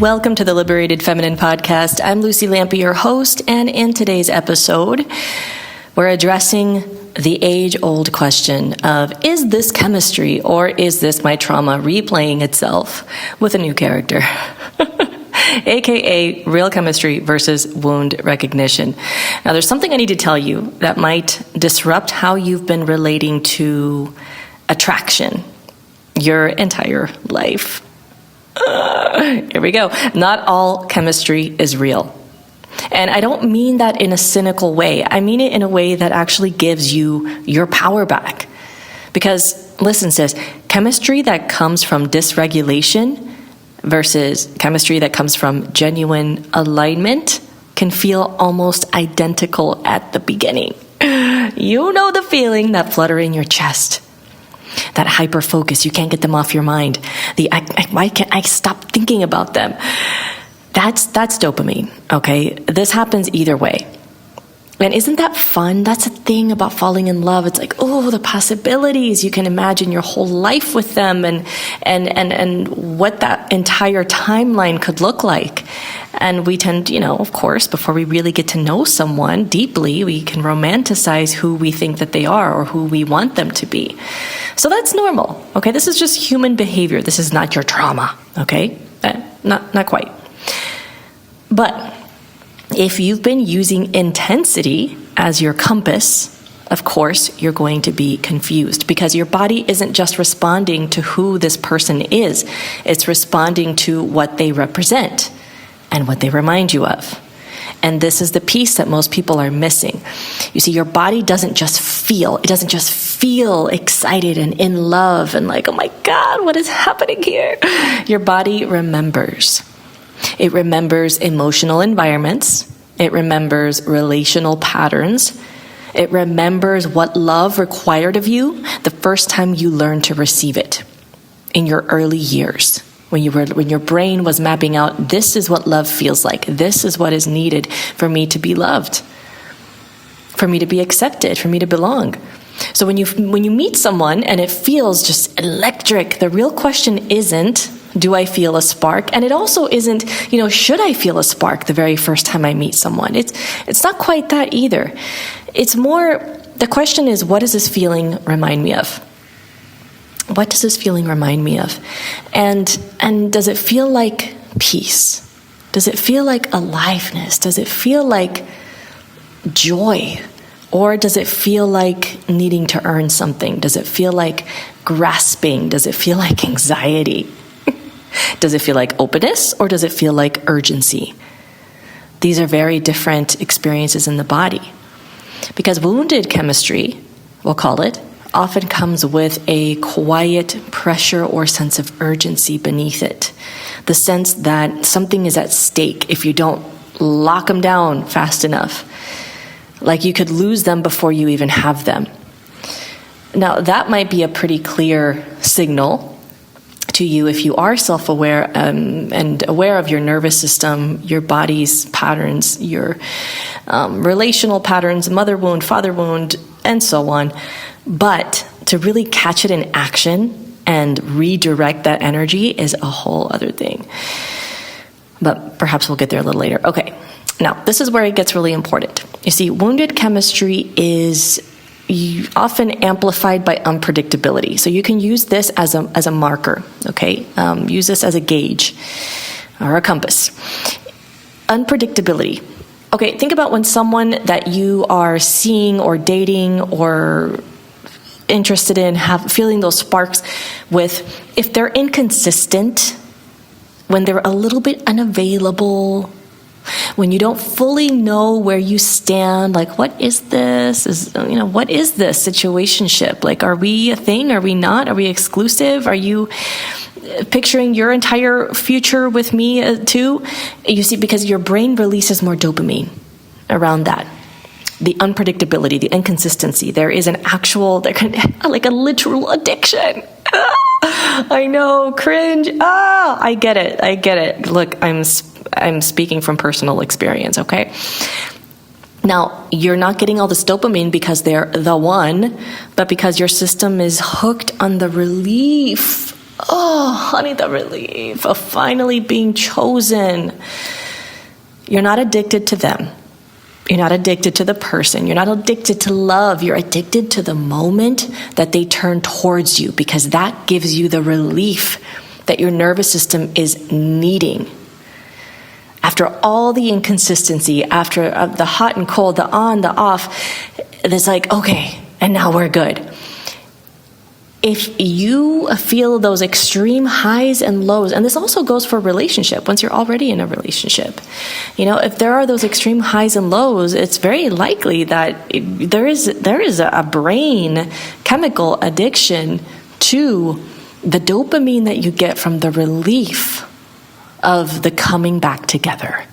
Welcome to the Liberated Feminine Podcast. I'm Lucy Lampe, your host, and in today's episode, we're addressing the age-old question of, is this chemistry or is this my trauma replaying itself with a new character? AKA real chemistry versus wound recognition. Now, there's something I need to tell you that might disrupt how you've been relating to attraction your entire life. Here we go. Not all chemistry is real. And I don't mean that in a cynical way. I mean it in a way that actually gives you your power back. Because, listen, sis, chemistry that comes from dysregulation versus chemistry that comes from genuine alignment can feel almost identical at the beginning. You know the feeling, that flutter in your chest. That hyper focus, you can't get them off your mind. Why can't I stop thinking about them? That's dopamine, okay? This happens either way. And isn't that fun? That's the thing about falling in love. It's like, oh, the possibilities. You can imagine your whole life with them and what that entire timeline could look like. And we tend, of course, before we really get to know someone deeply, we can romanticize who we think that they are or who we want them to be. So that's normal, okay? This is just human behavior. This is not your trauma, okay? Not quite. But if you've been using intensity as your compass, of course, you're going to be confused because your body isn't just responding to who this person is. It's responding to what they represent and what they remind you of. And this is the piece that most people are missing. You see, your body doesn't just feel. It doesn't just feel excited and in love and like, oh my God, what is happening here? Your body remembers. It remembers emotional environments. It remembers relational patterns. It remembers what love required of you the first time you learned to receive it in your early years. When your brain was mapping out, this is what love feels like. This is what is needed for me to be loved, for me to be accepted, for me to belong. So when you meet someone and it feels just electric, the real question isn't, do I feel a spark? And it also isn't, should I feel a spark the very first time I meet someone? It's not quite that either. It's more, the question is, what does this feeling remind me of? What does this feeling remind me of? And does it feel like peace? Does it feel like aliveness? Does it feel like joy? Or does it feel like needing to earn something? Does it feel like grasping? Does it feel like anxiety? Does it feel like openness or does it feel like urgency? These are very different experiences in the body. Because wounded chemistry, we'll call it, often comes with a quiet pressure or sense of urgency beneath it. The sense that something is at stake if you don't lock them down fast enough. Like you could lose them before you even have them. Now, that might be a pretty clear signal to you if you are self-aware and aware of your nervous system, your body's patterns, your relational patterns, mother wound, father wound, and so on. But to really catch it in action and redirect that energy is a whole other thing. But perhaps we'll get there a little later. Okay, now this is where it gets really important. You see, wounded chemistry is often amplified by unpredictability. So you can use this as a marker, okay? Use this as a gauge or a compass. Unpredictability. Okay, think about when someone that you are seeing or dating or interested in, feeling those sparks with, if they're inconsistent, when they're a little bit unavailable, when you don't fully know where you stand, like, what is this? What is this situationship? Like, are we a thing? Are we not? Are we exclusive? Are you picturing your entire future with me too? You see, because your brain releases more dopamine around that. The unpredictability, the inconsistency. There is an actual, like a literal addiction. I know, cringe. I get it. Look, I'm speaking from personal experience, okay? Now, you're not getting all this dopamine because they're the one, but because your system is hooked on the relief Oh, honey, the relief of finally being chosen. You're not addicted to them. You're not addicted to the person. You're not addicted to love. You're addicted to the moment that they turn towards you, because that gives you the relief that your nervous system is needing. After all the inconsistency, after the hot and cold, the on, the off, it's like, okay, and now we're good. If you feel those extreme highs and lows, and this also goes for a relationship, once you're already in a relationship, if there are those extreme highs and lows, it's very likely that there is a brain chemical addiction to the dopamine that you get from the relief of the coming back together.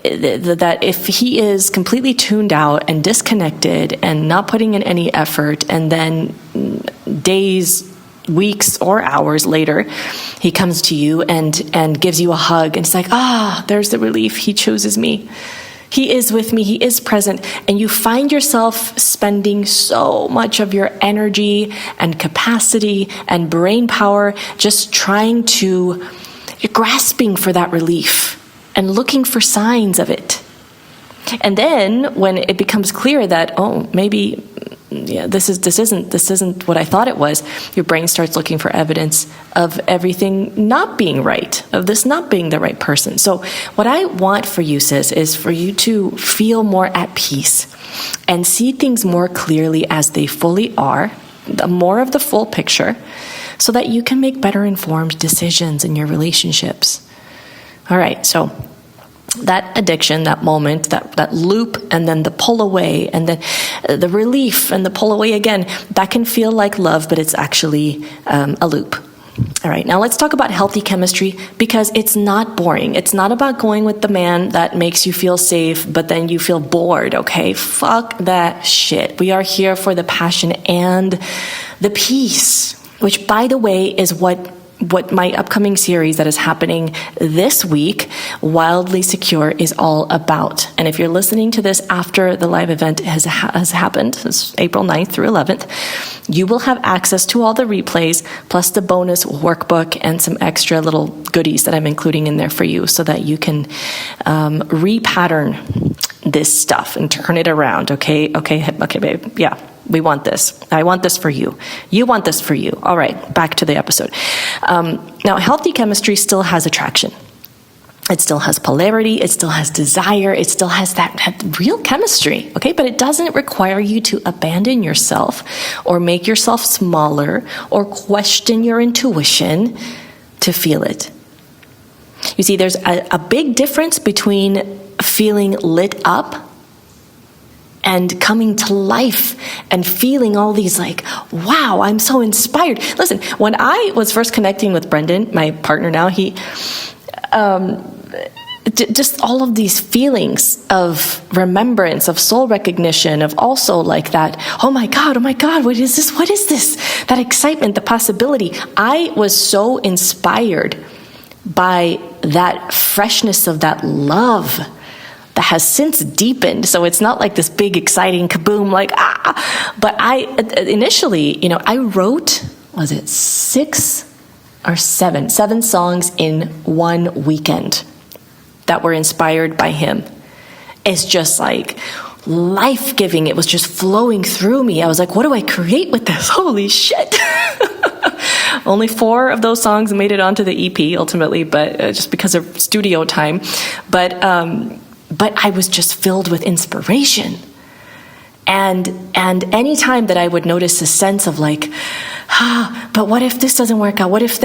That if he is completely tuned out and disconnected and not putting in any effort, and then days, weeks, or hours later, he comes to you and gives you a hug, and it's like, there's the relief. He chooses me. He is with me. He is present. And you find yourself spending so much of your energy and capacity and brain power just grasping for that relief and looking for signs of it. And then when it becomes clear that, maybe this isn't what I thought it was, your brain starts looking for evidence of everything not being right, of this not being the right person. So what I want for you, sis, is for you to feel more at peace and see things more clearly as they fully are, more of the full picture, so that you can make better informed decisions in your relationships. All right, so that addiction, that moment, that loop, and then the pull away, and then the relief and the pull away again, that can feel like love, but it's actually a loop. All right, now let's talk about healthy chemistry, because it's not boring. It's not about going with the man that makes you feel safe, but then you feel bored, okay? Fuck that shit. We are here for the passion and the peace, which, by the way, is what my upcoming series that is happening this week, Wildly Secure, is all about. And if you're listening to this after the live event has happened, it's April 9th through 11th, you will have access to all the replays, plus the bonus workbook and some extra little goodies that I'm including in there for you, so that you can repattern this stuff and turn it around. Okay, babe. Yeah. We want this. I want this for you. You want this for you. All right, back to the episode. Now, healthy chemistry still has attraction. It still has polarity. It still has desire. It still has that real chemistry, okay? But it doesn't require you to abandon yourself or make yourself smaller or question your intuition to feel it. You see, there's a big difference between feeling lit up and coming to life and feeling all these like, wow, I'm so inspired. Listen, when I was first connecting with Brendan, my partner now, he, just all of these feelings of remembrance, of soul recognition, of also like that, oh my God, what is this? What is this? That excitement, the possibility. I was so inspired by that freshness of that love that has since deepened. So it's not like this big, exciting kaboom, like, But I initially, I wrote, was it 6 or 7 songs in one weekend that were inspired by him. It's just like life-giving. It was just flowing through me. I was like, what do I create with this? Holy shit. Only 4 of those songs made it onto the EP ultimately, but just because of studio time. But I was just filled with inspiration. And any time that I would notice a sense of like, but what if this doesn't work out? What if,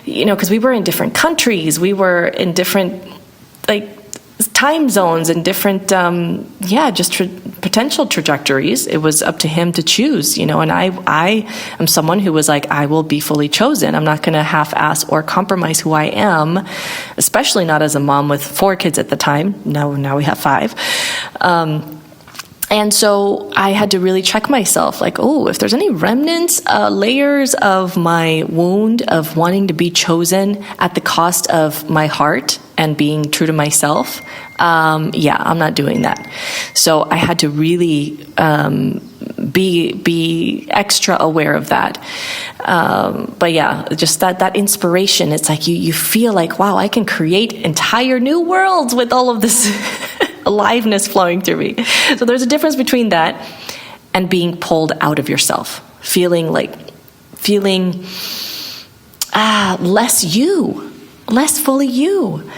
because we were in different countries, we were in different time zones and different, potential trajectories. It was up to him to choose, and I am someone who was like, I will be fully chosen. I'm not going to half-ass or compromise who I am, especially not as a mom with 4 kids at the time. Now we have 5. And so I had to really check myself, like, if there's any remnants, layers of my wound of wanting to be chosen at the cost of my heart and being true to myself, I'm not doing that. So I had to really be extra aware of that. But yeah, just that inspiration. It's like you feel like, wow, I can create entire new worlds with all of this aliveness flowing through me. So there's a difference between that and being pulled out of yourself, feeling less you, less fully you.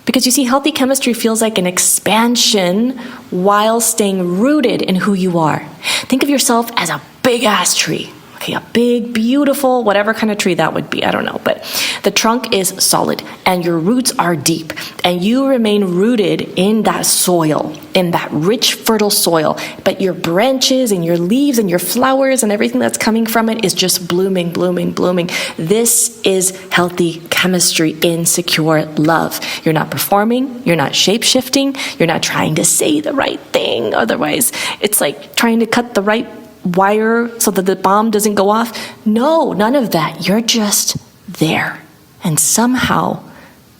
Because you see, healthy chemistry feels like an expansion while staying rooted in who you are. Think of yourself as a big-ass tree. Okay, a big, beautiful, whatever kind of tree that would be, I don't know. But the trunk is solid and your roots are deep. And you remain rooted in that soil, in that rich, fertile soil. But your branches and your leaves and your flowers and everything that's coming from it is just blooming, blooming, blooming. This is healthy chemistry in secure love. You're not performing. You're not shape-shifting. You're not trying to say the right thing. Otherwise, it's like trying to cut the right wire so that the bomb doesn't go off. No, none of that. You're just there. And somehow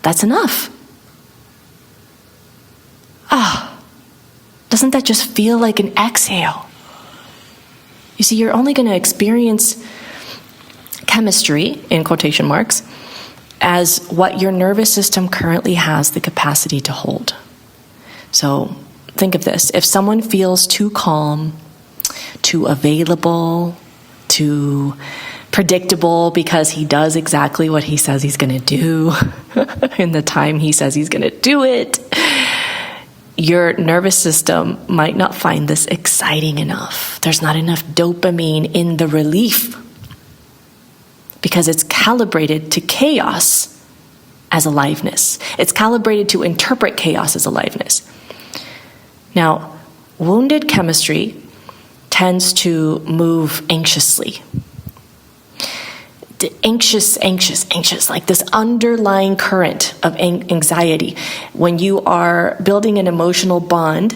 that's enough. Doesn't that just feel like an exhale? You see, you're only going to experience chemistry, in quotation marks, as what your nervous system currently has the capacity to hold. So think of this. If someone feels too calm, too available, too predictable because he does exactly what he says he's going to do in the time he says he's going to do it, your nervous system might not find this exciting enough. There's not enough dopamine in the relief because it's calibrated to chaos as aliveness. It's calibrated to interpret chaos as aliveness. Now, wounded chemistry tends to move anxiously. Anxious, like this underlying current of anxiety. When you are building an emotional bond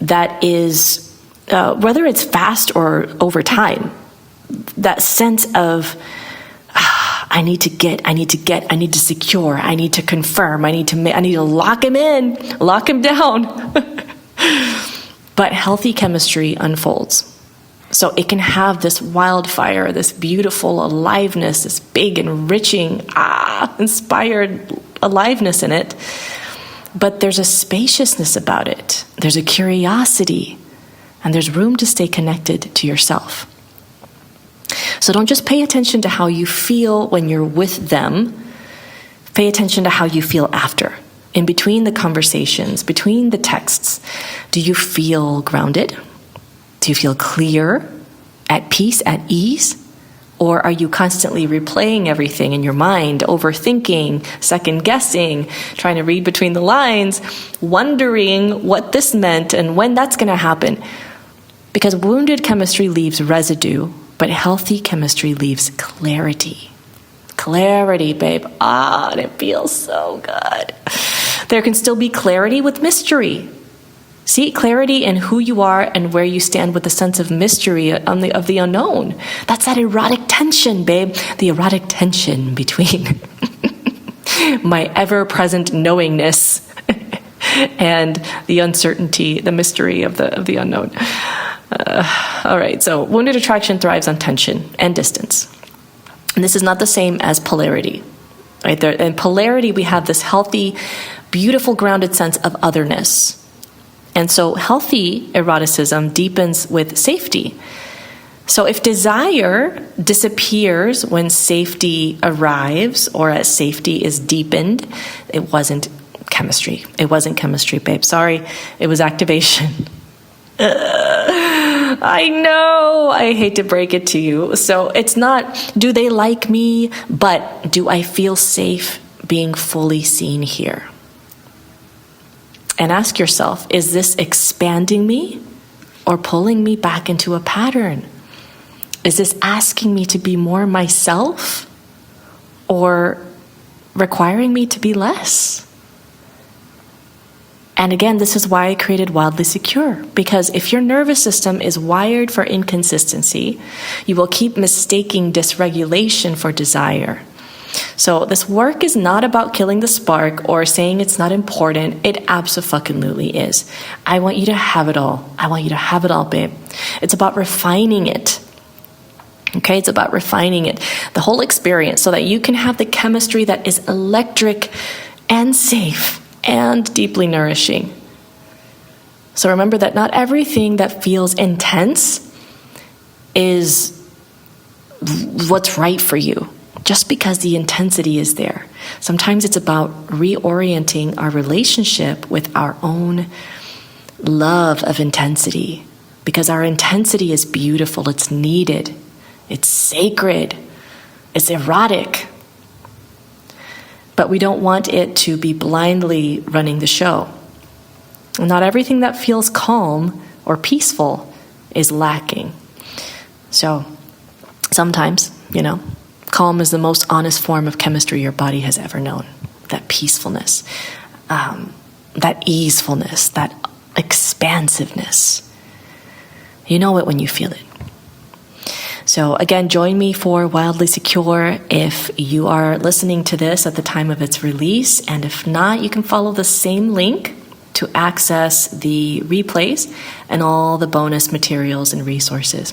that is, whether it's fast or over time, that sense of, I need to secure, I need to confirm, I need to lock him in, lock him down. But healthy chemistry unfolds. So it can have this wildfire, this beautiful aliveness, this big, enriching, inspired aliveness in it. But there's a spaciousness about it. There's a curiosity. And there's room to stay connected to yourself. So don't just pay attention to how you feel when you're with them. Pay attention to how you feel after. In between the conversations, between the texts, do you feel grounded? Do you feel clear, at peace, at ease? Or are you constantly replaying everything in your mind, overthinking, second-guessing, trying to read between the lines, wondering what this meant and when that's going to happen? Because wounded chemistry leaves residue, but healthy chemistry leaves clarity. Clarity, babe. And it feels so good. There can still be clarity with mystery. See, clarity in who you are and where you stand with a sense of mystery of the unknown. That's that erotic tension, babe. The erotic tension between my ever-present knowingness and the uncertainty, the mystery of the unknown. All right, so wounded attraction thrives on tension and distance. And this is not the same as polarity. Right? There, in polarity, we have this healthy, beautiful, grounded sense of otherness. And so healthy eroticism deepens with safety. So if desire disappears when safety arrives or as safety is deepened, it wasn't chemistry. It wasn't chemistry, babe. Sorry, it was activation. I know. I hate to break it to you. So it's not, do they like me, but do I feel safe being fully seen here? And ask yourself, is this expanding me or pulling me back into a pattern? Is this asking me to be more myself or requiring me to be less? And again, this is why I created Wildly Secure, because if your nervous system is wired for inconsistency, you will keep mistaking dysregulation for desire. So this work is not about killing the spark or saying it's not important. It abso-fucking-lutely is. I want you to have it all. I want you to have it all, babe. It's about refining it. Okay, it's about refining it, the whole experience, so that you can have the chemistry that is electric and safe and deeply nourishing. So remember that not everything that feels intense is what's right for you, just because the intensity is there. Sometimes it's about reorienting our relationship with our own love of intensity, because our intensity is beautiful, it's needed, it's sacred, it's erotic. But we don't want it to be blindly running the show. Not everything that feels calm or peaceful is lacking. So sometimes, calm is the most honest form of chemistry your body has ever known. That peacefulness, that easefulness, that expansiveness. You know it when you feel it. So again, join me for Wildly Secure if you are listening to this at the time of its release. And if not, you can follow the same link to access the replays and all the bonus materials and resources.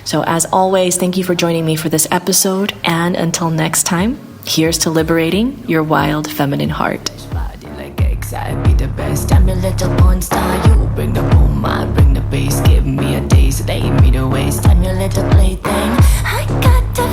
So as always, thank you for joining me for this episode. And until next time, here's to liberating your wild feminine heart. Be the best. I'm your little porn star. You bring the boom, I bring the bass. Give me a taste, they me the waste. I'm your little plaything. I got the